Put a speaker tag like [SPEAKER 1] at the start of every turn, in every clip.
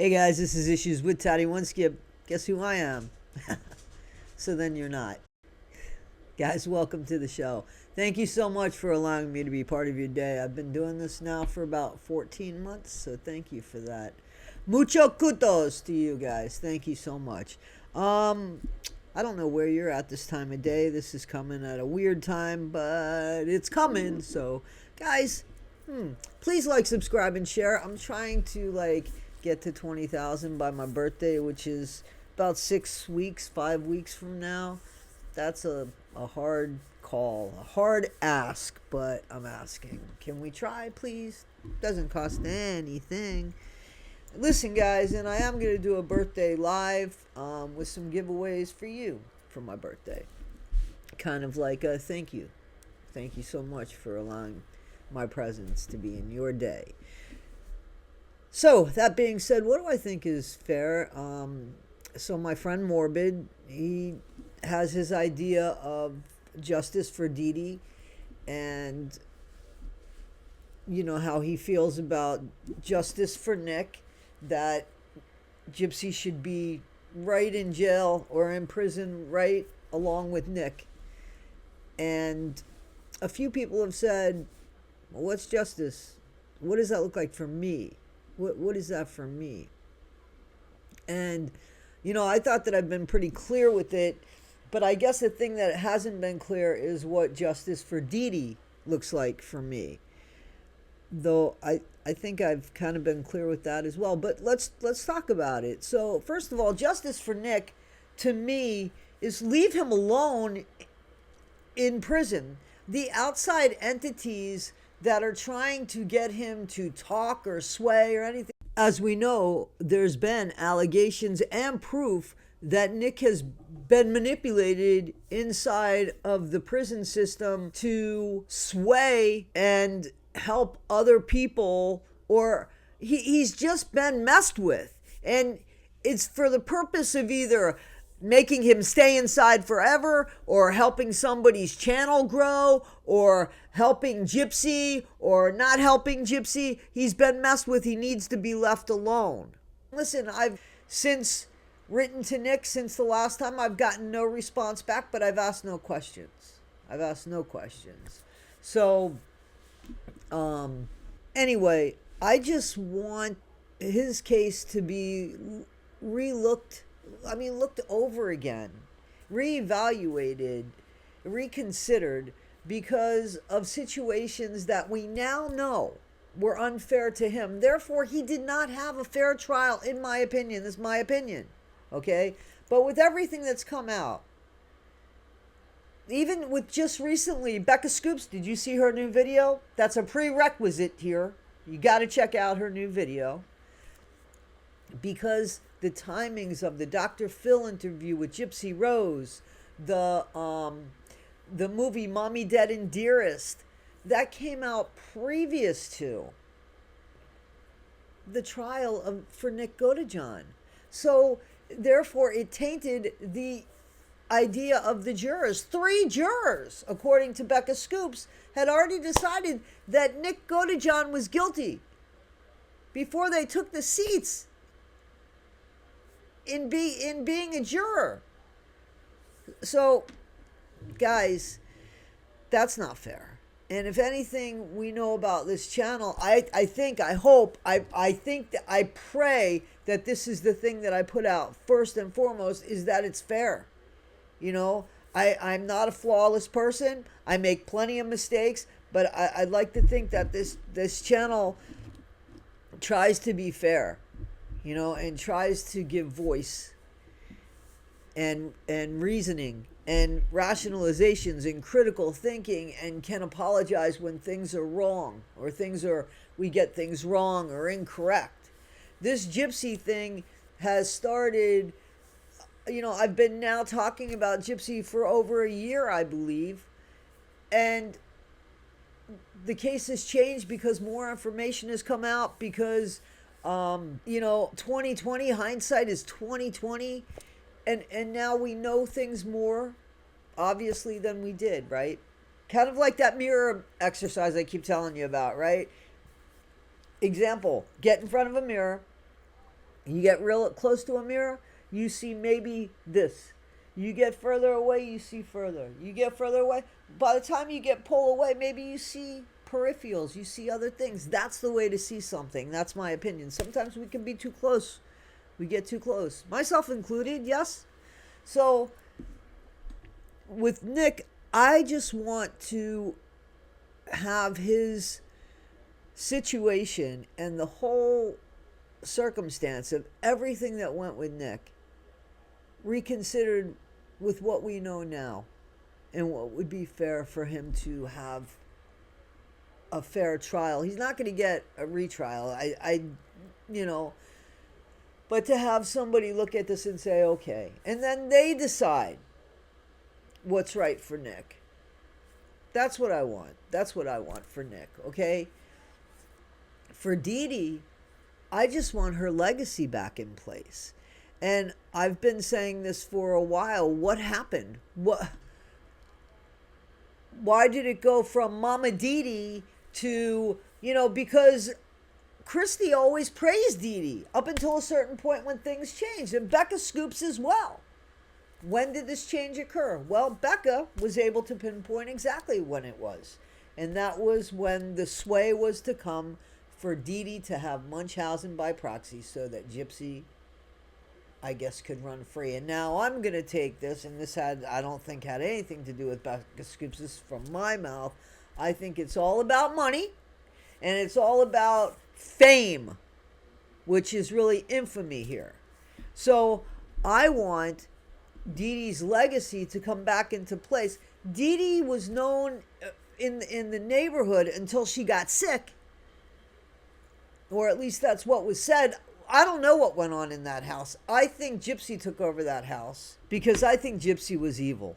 [SPEAKER 1] Hey guys, this is Issues with Toddy One Skip. Guess who I am? So then you're not. Guys, welcome to the show. Thank you so much for allowing me to be part of your day. I've been doing this now for about 14 months, so thank you for that. Mucho kudos to you guys. Thank you so much. I don't know where you're at this time of day. This is coming at a weird time, but it's coming. So, guys, please like, subscribe, and share. I'm trying to get to 20,000 by my birthday, which is about 5 weeks from now. That's a hard call, a hard ask, but I'm asking. Can we try, please? Doesn't cost anything. Listen, guys, and I am going to do a birthday live with some giveaways for you for my birthday. Kind of like a thank you. Thank you so much for allowing my presence to be in your day. So, that being said, what do I think is fair? So my friend Morbid, he has his idea of justice for Dee Dee, and you know how he feels about justice for Nick, that Gypsy should be right in jail or in prison right along with Nick. And a few people have said, well, what's justice? What does that look like for me? What is that for me? And I thought that I've been pretty clear with it, but I guess the thing that hasn't been clear is what justice for Dee Dee looks like for me. Though I think I've kind of been clear with that as well. But let's talk about it. So first of all, justice for Nick, to me, is leave him alone in prison. The outside entities that are trying to get him to talk or sway or anything. As we know, there's been allegations and proof that Nick has been manipulated inside of the prison system to sway and help other people, or he's just been messed with. And it's for the purpose of either making him stay inside forever, or helping somebody's channel grow, or helping Gypsy, or not helping Gypsy. He's been messed with. He needs to be left alone. Listen, I've since written to Nick since the last time. I've gotten no response back, but I've asked no questions. So, anyway, I just want his case to be looked over again, reevaluated, reconsidered, because of situations that we now know were unfair to him. Therefore, he did not have a fair trial, in my opinion. This is my opinion, okay? But with everything that's come out, even with just recently, Becca Scoops, did you see her new video? That's a prerequisite here. You got to check out her new video, because the timings of the Dr. Phil interview with Gypsy Rose, the movie Mommy, Dead and Dearest, that came out previous to the trial for Nick Godejohn. So therefore it tainted the idea of the jurors. 3 jurors, according to Becca Scoops, had already decided that Nick Godejohn was guilty before they took the seats in being a juror. So, guys, that's not fair. And if anything we know about this channel, I pray that this is the thing that I put out first and foremost, is that it's fair. I'm not a flawless person. I make plenty of mistakes, but I'd like to think that this channel tries to be fair, and tries to give voice and reasoning and rationalizations and critical thinking, and can apologize when things are wrong, or we get things wrong or incorrect. This Gypsy thing has started, I've been now talking about Gypsy for over a year, I believe, and the case has changed because more information has come out, because 2020, hindsight is 2020, and now we know things more obviously than we did, right? Kind of like that mirror exercise I keep telling you about, right? Example, get in front of a mirror, You get real close to a mirror, you see maybe this. You get further away, you see further. You get further away. By the time you get pulled away, maybe you see peripherals, you see other things. That's the way to see something. That's my opinion. Sometimes we can be too close. We get too close. Myself included, yes. So with Nick, I just want to have his situation and the whole circumstance of everything that went with Nick reconsidered with what we know now and what would be fair for him to have a fair trial. He's not going to get a retrial. But to have somebody look at this and say, okay, and then they decide what's right for Nick. That's what I want. That's what I want for Nick, okay? For Dee Dee, I just want her legacy back in place. And I've been saying this for a while. What happened? Why did it go from Mama Dee Dee to, because Christy always praised Dee Dee up until a certain point when things changed. And Becca Scoops as well. When did this change occur? Well, Becca was able to pinpoint exactly when it was. And that was when the sway was to come for Dee Dee to have Munchausen by proxy so that Gypsy, I guess, could run free. And now I'm going to take this, and this I don't think had anything to do with Becca Scoops. This is from my mouth. I think it's all about money, and it's all about fame, which is really infamy here. So I want Dee Dee's legacy to come back into place. Dee Dee was known in the neighborhood until she got sick, or at least that's what was said. I don't know what went on in that house. I think Gypsy took over that house because I think Gypsy was evil.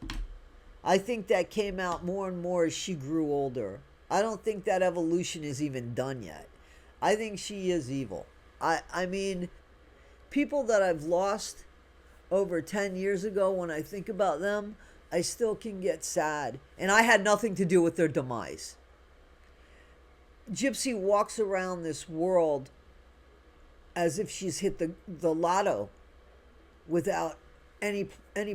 [SPEAKER 1] I think that came out more and more as she grew older. I don't think that evolution is even done yet. I think she is evil. I mean, people that I've lost over 10 years ago, when I think about them, I still can get sad. And I had nothing to do with their demise. Gypsy walks around this world as if she's hit the lotto without any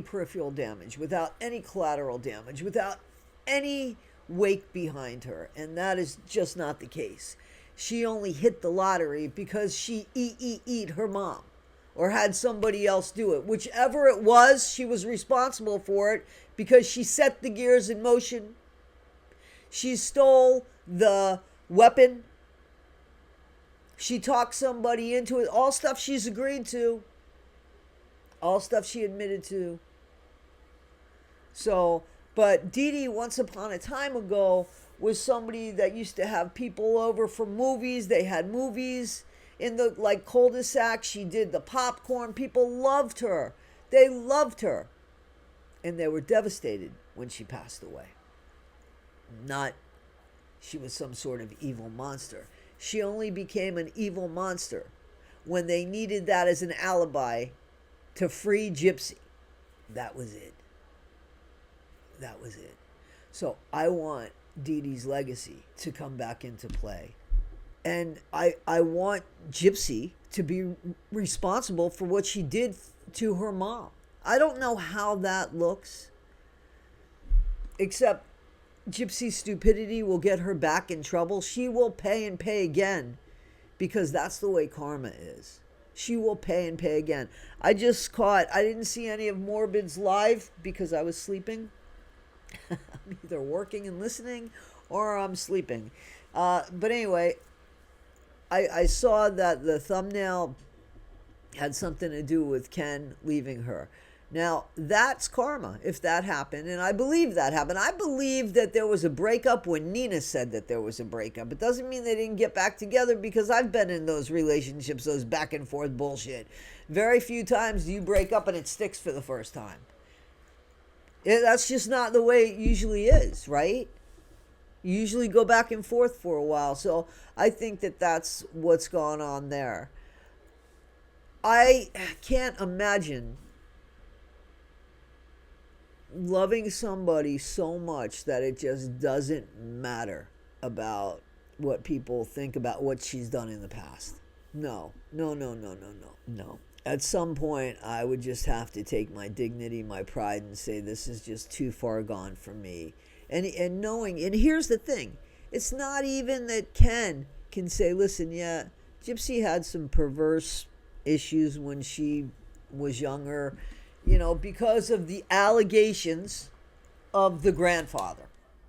[SPEAKER 1] peripheral damage, without any collateral damage, without any wake behind her. And that is just not the case. She only hit the lottery because she eat her mom or had somebody else do it. Whichever it was, she was responsible for it because she set the gears in motion. She stole the weapon. She talked somebody into it. All stuff she's agreed to. All stuff she admitted to. So, but Dee Dee, once upon a time ago, was somebody that used to have people over for movies. They had movies in the cul-de-sac. She did the popcorn. People loved her. They loved her. And they were devastated when she passed away. Not she was some sort of evil monster. She only became an evil monster when they needed that as an alibi to free Gypsy. That was it. That was it. So I want Dee Dee's legacy to come back into play. And I want Gypsy to be responsible for what she did to her mom. I don't know how that looks, except Gypsy's stupidity will get her back in trouble. She will pay and pay again because that's the way karma is. She will pay and pay again. I didn't see any of Morbid's live because I was sleeping. I'm either working and listening or I'm sleeping. But anyway, I saw that the thumbnail had something to do with Ken leaving her. Now, that's karma, if that happened, and I believe that happened. I believe that there was a breakup when Nina said that there was a breakup. It doesn't mean they didn't get back together because I've been in those relationships, those back and forth bullshit. Very few times do you break up and it sticks for the first time. That's just not the way it usually is, right? You usually go back and forth for a while. So I think that that's what's gone on there. I can't imagine loving somebody so much that it just doesn't matter about what people think about what she's done in the past. No, no, no, no, no, no, no. At some point, I would just have to take my dignity, my pride, and say this is just too far gone for me. And knowing, and here's the thing, it's not even that Ken can say, listen, yeah, Gypsy had some perverse issues when she was younger, because of the allegations of the grandfather.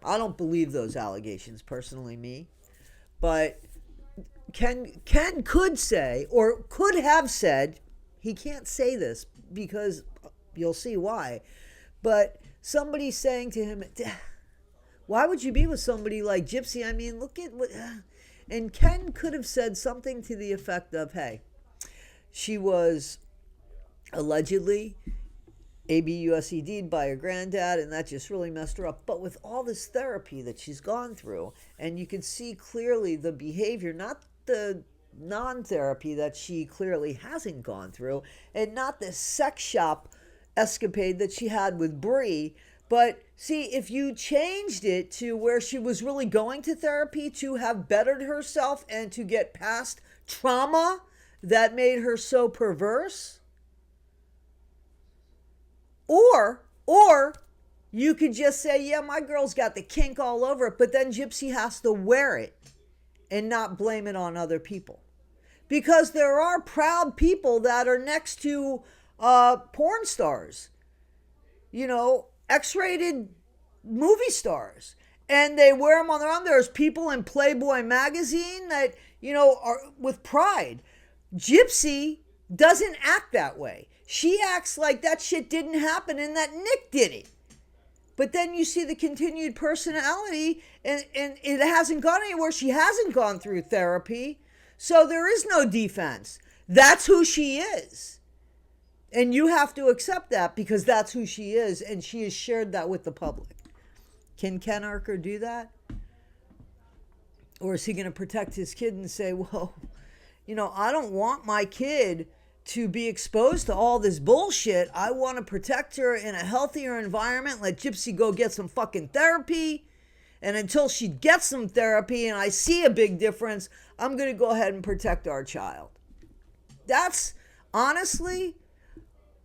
[SPEAKER 1] I don't believe those allegations, personally, me. But Ken could say, or could have said, he can't say this because you'll see why. But somebody saying to him, why would you be with somebody like Gypsy? I mean, look at what. And Ken could have said something to the effect of, hey, she was allegedly ABUSED'd by her granddad, and that just really messed her up. But with all this therapy that she's gone through, and you can see clearly the behavior, not the non-therapy that she clearly hasn't gone through, and not the sex shop escapade that she had with Bree. But see, if you changed it to where she was really going to therapy to have bettered herself and to get past trauma that made her so perverse, or you could just say, yeah, my girl's got the kink all over it, but then Gypsy has to wear it and not blame it on other people. Because there are proud people that are next to porn stars, X-rated movie stars, and they wear them on their arm. There's people in Playboy magazine that, are with pride. Gypsy doesn't act that way. She acts like that shit didn't happen and that Nick did it. But then you see the continued personality, and it hasn't gone anywhere. She hasn't gone through therapy. So there is no defense. That's who she is. And you have to accept that because that's who she is, and she has shared that with the public. Can Ken Archer do that? Or is he going to protect his kid and say, well, I don't want my kid to be exposed to all this bullshit. I want to protect her in a healthier environment. Let Gypsy go get some fucking therapy. And until she gets some therapy and I see a big difference, I'm going to go ahead and protect our child. That's honestly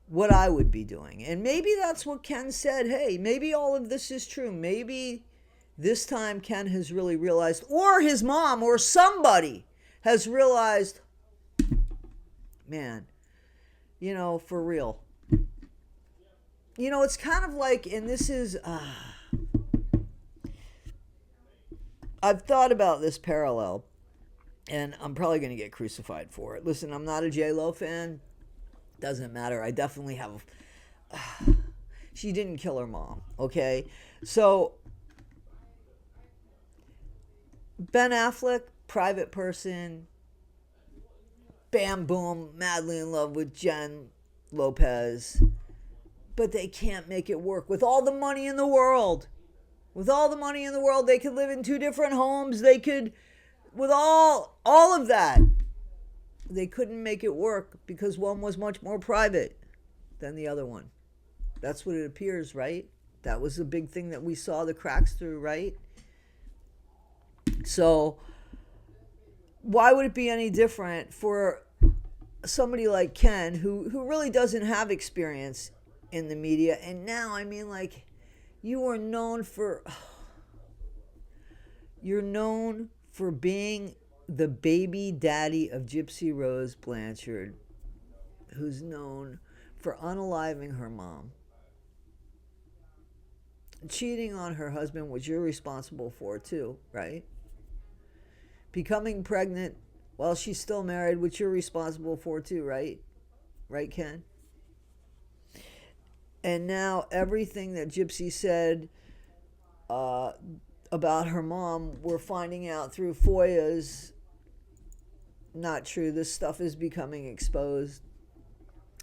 [SPEAKER 1] what I would be doing. And maybe that's what Ken said. Hey, maybe all of this is true. Maybe this time Ken has really realized, or his mom or somebody has realized, man, for real. It's kind of like, and this is, I've thought about this parallel, and I'm probably going to get crucified for it. Listen, I'm not a J-Lo fan. Doesn't matter. I definitely have, she didn't kill her mom, okay? So, Ben Affleck, private person, bam, boom, madly in love with Jen Lopez. But they can't make it work. With all the money in the world. With all the money in the world, they could live in 2 different homes. They could, with all of that, they couldn't make it work because one was much more private than the other one. That's what it appears, right? That was the big thing that we saw the cracks through, right? So why would it be any different for somebody like Ken who really doesn't have experience in the media? And now, I mean, like, you're known for being the baby daddy of Gypsy Rose Blanchard, who's known for unaliving her mom, cheating on her husband, which you're responsible for too, right? Becoming pregnant while she's still married, which you're responsible for too, right? Right, Ken? And now everything that Gypsy said about her mom, we're finding out through FOIAs, not true. This stuff is becoming exposed.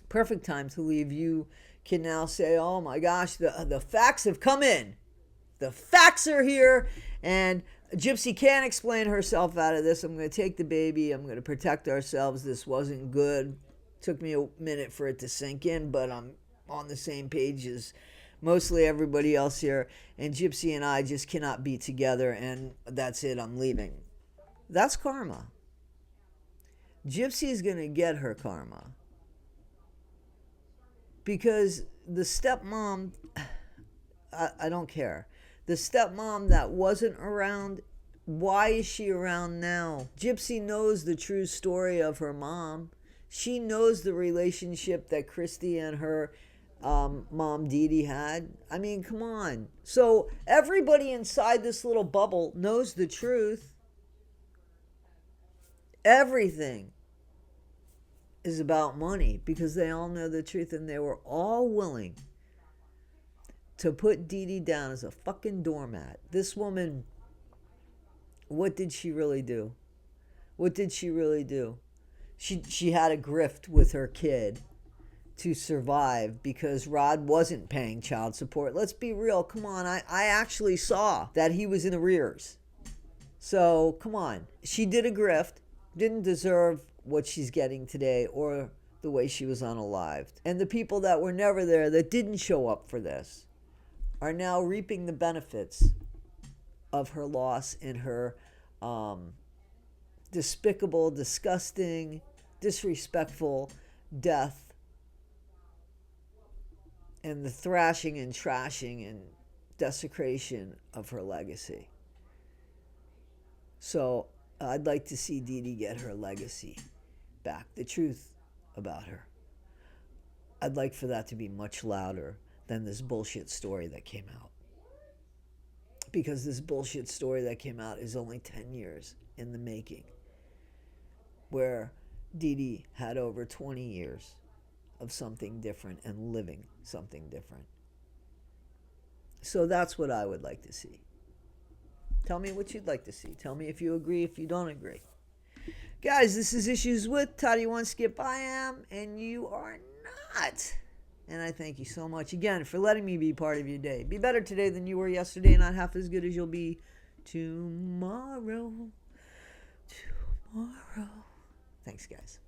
[SPEAKER 1] Perfect time to leave. You can now say, oh my gosh, the facts have come in. The facts are here, and Gypsy can't explain herself out of this. I'm going to take the baby. I'm going to protect ourselves. This wasn't good. Took me a minute for it to sink in, but I'm on the same page as mostly everybody else here. And Gypsy and I just cannot be together, and that's it. I'm leaving. That's karma. Gypsy's going to get her karma. Because the stepmom, I don't care. The stepmom that wasn't around, why is she around now? Gypsy knows the true story of her mom. She knows the relationship that Christy and her mom Dee Dee had. I mean, come on. So everybody inside this little bubble knows the truth. Everything is about money because they all know the truth, and they were all willing to put Dee Dee down as a fucking doormat. This woman, what did she really do? What did she really do? She had a grift with her kid to survive because Rod wasn't paying child support. Let's be real. Come on. I actually saw that he was in arrears. So, come on. She did a grift. Didn't deserve what she's getting today or the way she was unalived. And the people that were never there, that didn't show up for this, are now reaping the benefits of her loss and her despicable, disgusting, disrespectful death, and the thrashing and trashing and desecration of her legacy. So I'd like to see Dee Dee get her legacy back, the truth about her. I'd like for that to be much louder than this bullshit story that came out. Because this bullshit story that came out is only 10 years in the making, where Dee Dee had over 20 years of something different and living something different. So that's what I would like to see. Tell me what you'd like to see. Tell me if you agree, if you don't agree. Guys, this is Issues with Toddy One Skip. I am, and you are not. And I thank you so much again for letting me be part of your day. Be better today than you were yesterday, not half as good as you'll be tomorrow. Thanks, guys.